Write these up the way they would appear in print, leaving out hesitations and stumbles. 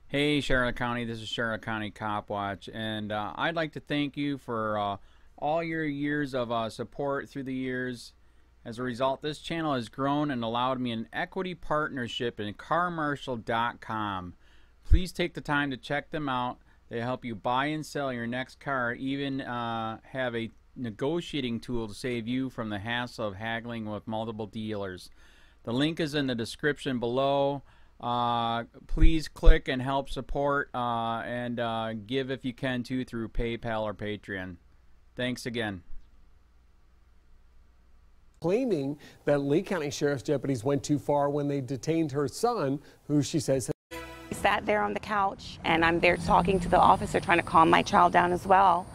Hey Charlotte County, this is Charlotte County COPWATCH, and I'd like to thank you for all your years of support through the years. As a result, this channel has grown and allowed me an equity partnership in carmarshal.com. Please take the time to check them out. They help you buy and sell your next car, even have a negotiating tool to save you from the hassle of haggling with multiple dealers. The link is in the description below. Please click and help support and give if you can too through PayPal or Patreon. Thanks again. Claiming that Lee County Sheriff's deputies went too far when they detained her son, who she says I sat there on the couch and I'm there talking to the officer, trying to calm my child down as well.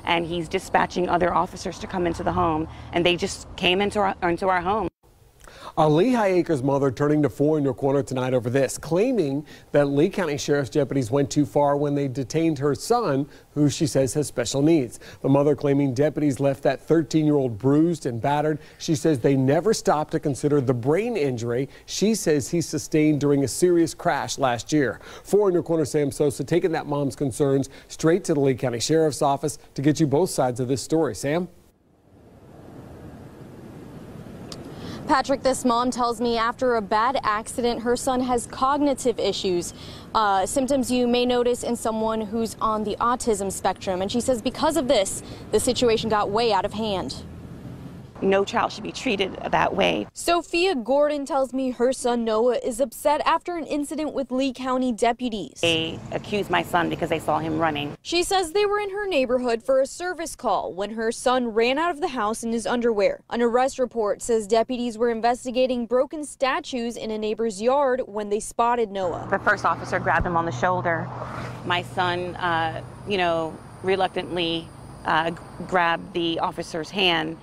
And he's dispatching other officers to come into the home, and they just came into our home. A Lehigh Acres mother turning to 4 in your corner tonight over this, claiming that Lee County Sheriff's deputies went too far when they detained her son, who she says has special needs. The mother claiming deputies left that 13-year-old bruised and battered. She says they never stopped to consider the brain injury she says he sustained during a serious crash last year. 4 in your corner, Sam Sosa, taking that mom's concerns straight to the Lee County Sheriff's Office to get you both sides of this story. Sam? Patrick, this mom tells me after a bad accident, her son has cognitive issues, symptoms you may notice in someone who's on the autism spectrum. And she says because of this, the situation got way out of hand. No child should be treated that way. Sophia Gordon tells me her son Noah is upset after an incident with Lee County deputies. They accused my son because they saw him running. She says they were in her neighborhood for a service call when her son ran out of the house in his underwear. An arrest report says deputies were investigating broken statues in a neighbor's yard when they spotted Noah. The first officer grabbed him on the shoulder. My son, reluctantly grabbed the officer's hand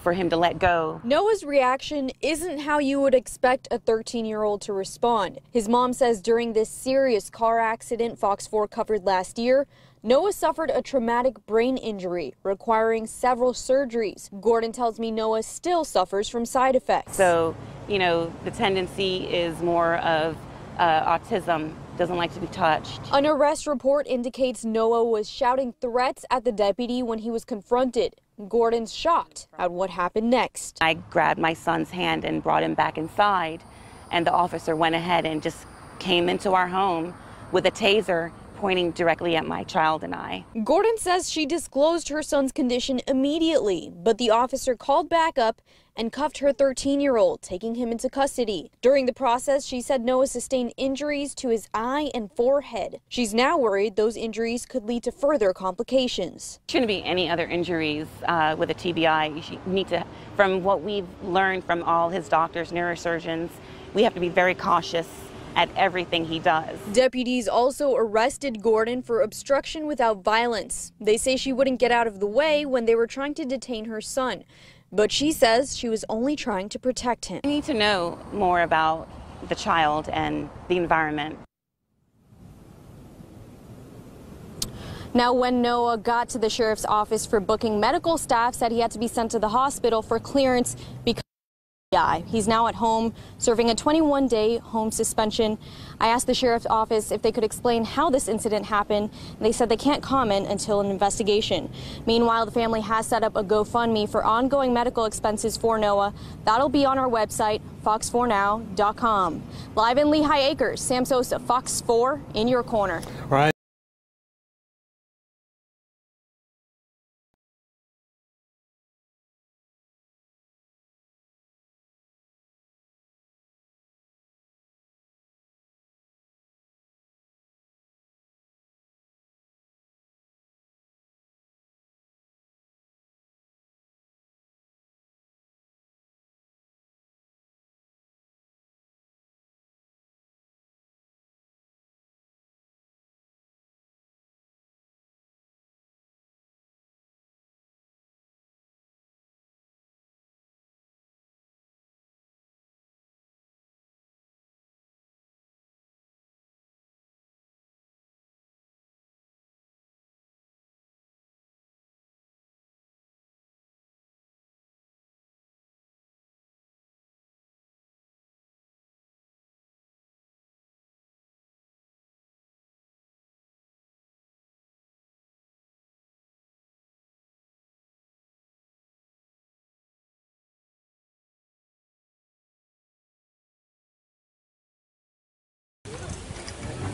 for him to let go. Noah's reaction isn't how you would expect a 13-year-old to respond. His mom says during this serious car accident Fox 4 covered last year, Noah suffered a traumatic brain injury requiring several surgeries. Gordon tells me Noah still suffers from side effects. So, the tendency is more of autism, doesn't like to be touched. An arrest report indicates Noah was shouting threats at the deputy when he was confronted. Gordon's shocked at what happened next. I grabbed my son's hand and brought him back inside, and the officer went ahead and just came into our home with a taser pointing directly at my child and I. Gordon says she disclosed her son's condition immediately, but the officer called back up and cuffed her 13-year-old, taking him into custody. During the process, she said Noah sustained injuries to his eye and forehead. She's now worried those injuries could lead to further complications. Shouldn't be any other injuries with a TBI. You need to, from what we've learned from all his doctors, neurosurgeons, we have to be very cautious at everything he does. Deputies also arrested Gordon for obstruction without violence. They say she wouldn't get out of the way when they were trying to detain her son, but she says she was only trying to protect him. We need to know more about the child and the environment. Now, when Noah got to the sheriff's office for booking, medical staff said he had to be sent to the hospital for clearance because he's now at home serving a 21-day home suspension. I asked the sheriff's office if they could explain how this incident happened. They said they can't comment until an investigation. Meanwhile, the family has set up a GoFundMe for ongoing medical expenses for Noah. That'll be on our website, fox4now.com. Live in Lehigh Acres, Sam Sosa, Fox 4 in your corner. All right.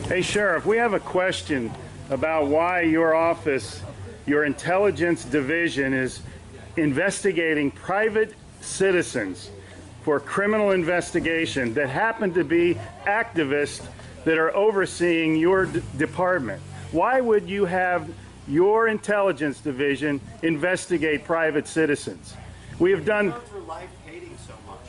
Hey, Sheriff, we have a question about why your office, your intelligence division, is investigating private citizens for criminal investigation that happen to be activists that are overseeing your department. Why would you have your intelligence division investigate private citizens? We have done... for life hating so much.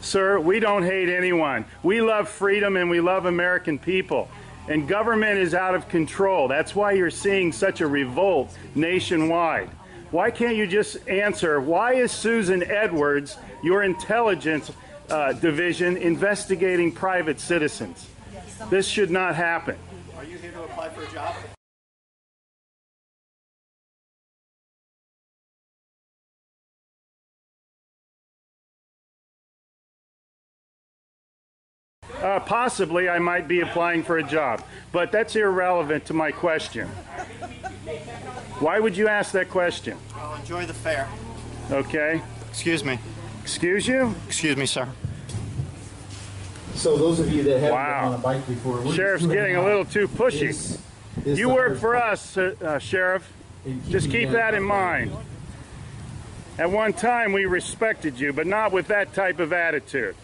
Sir, we don't hate anyone. We love freedom and we love American people. And government is out of control. That's why you're seeing such a revolt nationwide. Why can't you just answer, why is Susan Edwards, your intelligence division, investigating private citizens? This should not happen. Are you here to apply for a job? Possibly I might be applying for a job, but that's irrelevant to my question. Why would you ask that question? Well, enjoy the fair. Okay. Excuse me. Excuse you? Excuse me, sir. So those of you that haven't Wow. been on a bike before, we're Sheriff's just getting a little too pushy. You work for us, Sheriff. Just keep that in mind. At one time we respected you, but not with that type of attitude.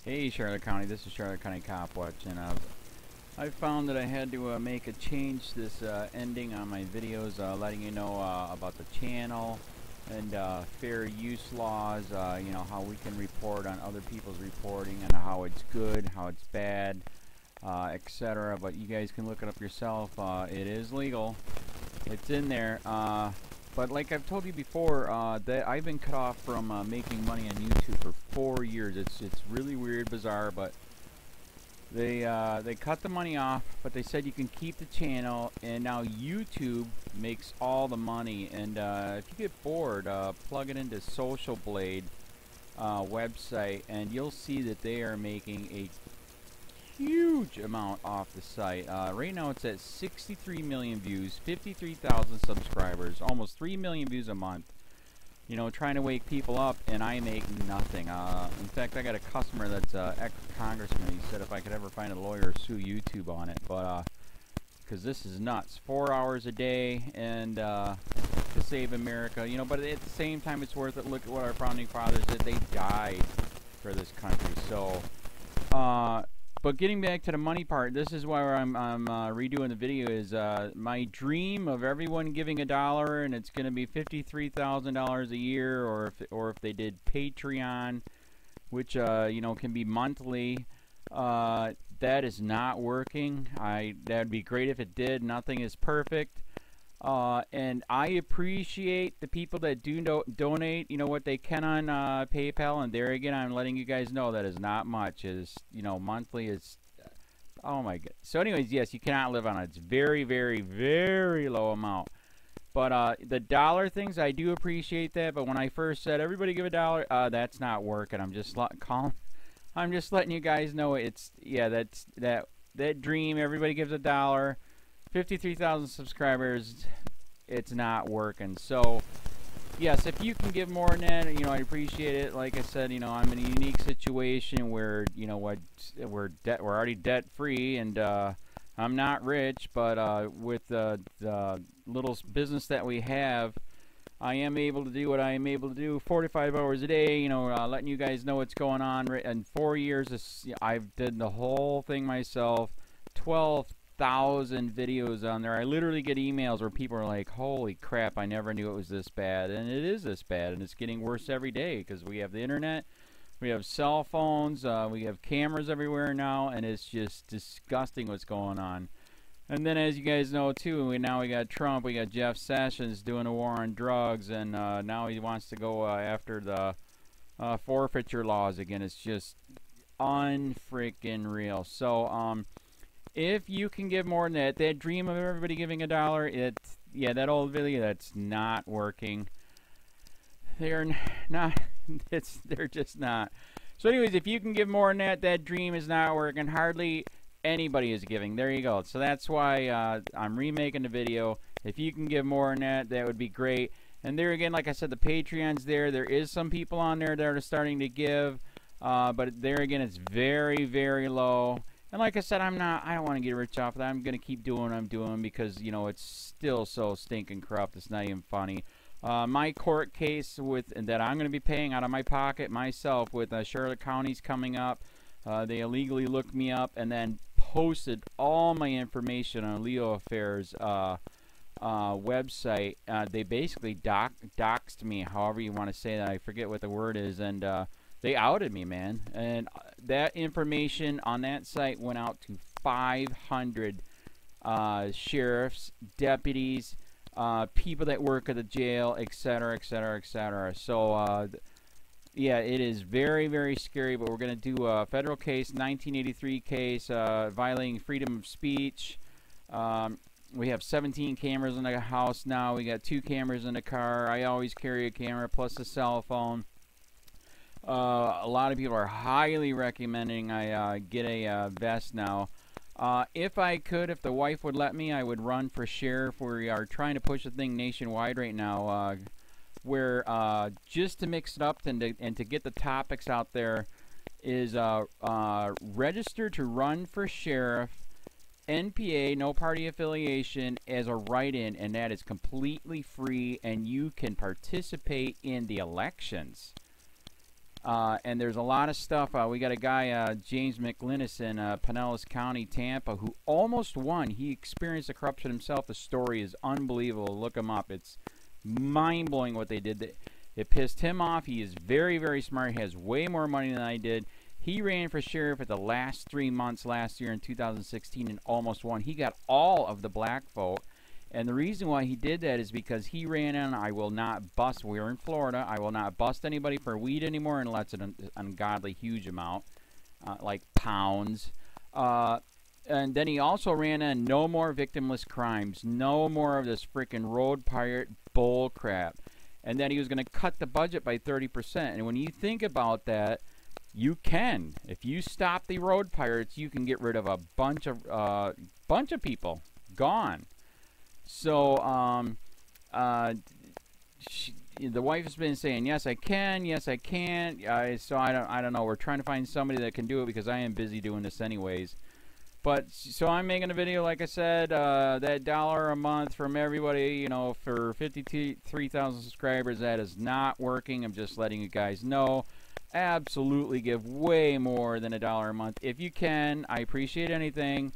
Hey Charlotte County, this is Charlotte County COPWATCH, and I found that I had to make a change this ending on my videos, letting you know about the channel and fair use laws, you know, how we can report on other people's reporting and how it's good, how it's bad, etc. But you guys can look it up yourself. It is legal. It's in there. But like I've told you before, that I've been cut off from making money on YouTube for 4 years. It's really weird, bizarre, but they cut the money off, but they said you can keep the channel, and now YouTube makes all the money. And if you get bored, plug it into Social Blade website, and you'll see that they are making a huge amount off the site. Right now it's at 63 million views, 53,000 subscribers, almost 3 million views a month. You know, trying to wake people up, and I make nothing. In fact, I got a customer that's ex-congressman. He said if I could ever find a lawyer, sue YouTube on it. But because this is nuts. 4 hours a day, and to save America. You know, but at the same time, it's worth it. Look at what our founding fathers did. They died for this country. So But getting back to the money part, this is why I'm redoing the video. Is my dream of everyone giving $1, and it's going to be $53,000 a year, or if they did Patreon, which you know, can be monthly. That is not working. That'd be great if it did. Nothing is perfect. And I appreciate the people that do donate, you know, what they can on PayPal. And there again, I'm letting you guys know that is not much. Is, you know, monthly is, oh my god. So anyways, yes, you cannot live on it. It's very, very, very low amount. But the dollar things, I do appreciate that. But when I first said everybody give $1, that's not working. I'm just letting you guys know it's, yeah, that dream. Everybody gives $1. 53,000 subscribers, it's not working. So yes, if you can give more than that, you know, I appreciate it. Like I said, you know, I'm in a unique situation where, you know, we're already debt free, and I'm not rich, but with the little business that we have, I am able to do what I am able to do 45 hours a day, you know, letting you guys know what's going on. In 4 years, I've did the whole thing myself. 12,000 videos on there. I literally get emails where people are like, holy crap, I never knew it was this bad. And it is this bad, and it's getting worse every day because we have the internet, we have cell phones, we have cameras everywhere now, and it's just disgusting what's going on. And then, as you guys know too, now we got Trump, we got Jeff Sessions doing a war on drugs, and now he wants to go after the forfeiture laws again. It's just unfreaking real. So if you can give more than that dream of everybody giving $1, yeah, that old video, that's not working. They're not. They're just not. So anyways, if you can give more than that dream is not working. Hardly anybody is giving. There you go. So that's why I'm remaking the video. If you can give more than that, that would be great. And there again, like I said, the Patreon's there. There is some people on there that are starting to give, but there again, it's very, very low. And like I said, I don't want to get rich off of that. I'm going to keep doing what I'm doing because, you know, it's still so stinking corrupt. It's not even funny. My court case that I'm going to be paying out of my pocket myself with Charlotte County's coming up. They illegally looked me up and then posted all my information on LEOAFFAIRS website. They basically doxed me, however you want to say that. I forget what the word is, and they outed me, man. And that information on that site went out to 500 sheriffs, deputies, people that work at the jail, etc., etc., etc. So, yeah, it is very, very scary, but we're going to do a federal case, 1983 case, violating freedom of speech. We have 17 cameras in the house now. We got 2 cameras in the car. I always carry a camera plus a cell phone. A lot of people are highly recommending I get a vest now. If I could, if the wife would let me, I would run for sheriff. We are trying to push the thing nationwide right now, where just to mix it up and to get the topics out there is register to run for sheriff, NPA, no party affiliation, as a write-in, and that is completely free, and you can participate in the elections. And there's a lot of stuff. We got a guy, James McLinnis in Pinellas County, Tampa, who almost won. He experienced the corruption himself. The story is unbelievable. Look him up. It's mind-blowing what they did. It pissed him off. He is very, very smart. He has way more money than I did. He ran for sheriff at the last 3 months last year in 2016 and almost won. He got all of the black vote. And the reason why he did that is because he ran in, I will not bust, we're in Florida, I will not bust anybody for weed anymore unless it's an ungodly huge amount, like pounds. And then he also ran in, no more victimless crimes, no more of this freaking road pirate bull crap. And then he was going to cut the budget by 30%. And when you think about that, you can. If you stop the road pirates, you can get rid of a bunch of people. Gone. So, the wife has been saying, yes, I can, yes, I can't. So I don't know. We're trying to find somebody that can do it because I am busy doing this anyways. But, so I'm making a video, like I said, that $1 a month from everybody, you know, for 53,000 subscribers, that is not working. I'm just letting you guys know. absolutely give way more than $1 a month. If you can, I appreciate anything.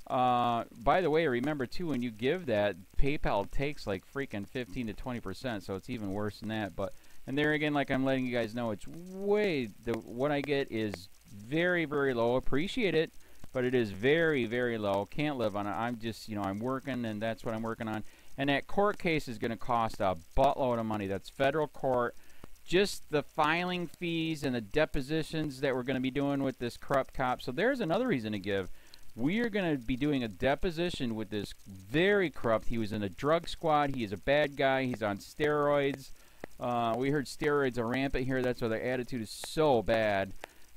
By the way, remember too, when you give that, PayPal takes like freaking 15 to 20%, so it's even worse than that. But and there again, like I'm letting you guys know, it's way what I get is very, very low. Appreciate it, but it is very, very low. Can't live on it. I'm just, you know, I'm working, and that's what I'm working on. And that court case is going to cost a buttload of money. That's federal court. Just the filing fees and the depositions that we're going to be doing with this corrupt cop. So there's another reason to give. We are going to be doing a deposition with this very corrupt. He was in a drug squad. He is a bad guy. He's on steroids. We heard steroids are rampant here. That's why their attitude is so bad.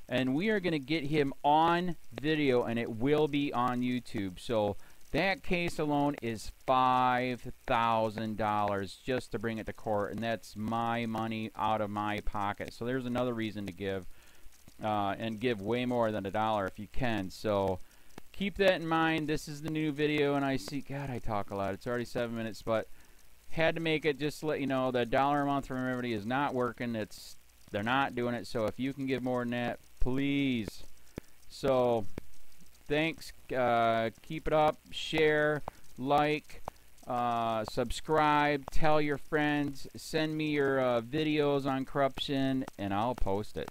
And we are going to get him on video, and it will be on YouTube. So that case alone is $5,000 just to bring it to court, and that's my money out of my pocket. So there's another reason to give, and give way more than $1 if you can. So keep that in mind. This is the new video, and I see, God, I talk a lot. It's already 7 minutes, but had to make it just to let you know that $1 a month from Remedy is not working. They're not doing it. So if you can give more than that, please. So thanks. Keep it up. Share, like, subscribe, tell your friends, send me your videos on corruption, and I'll post it.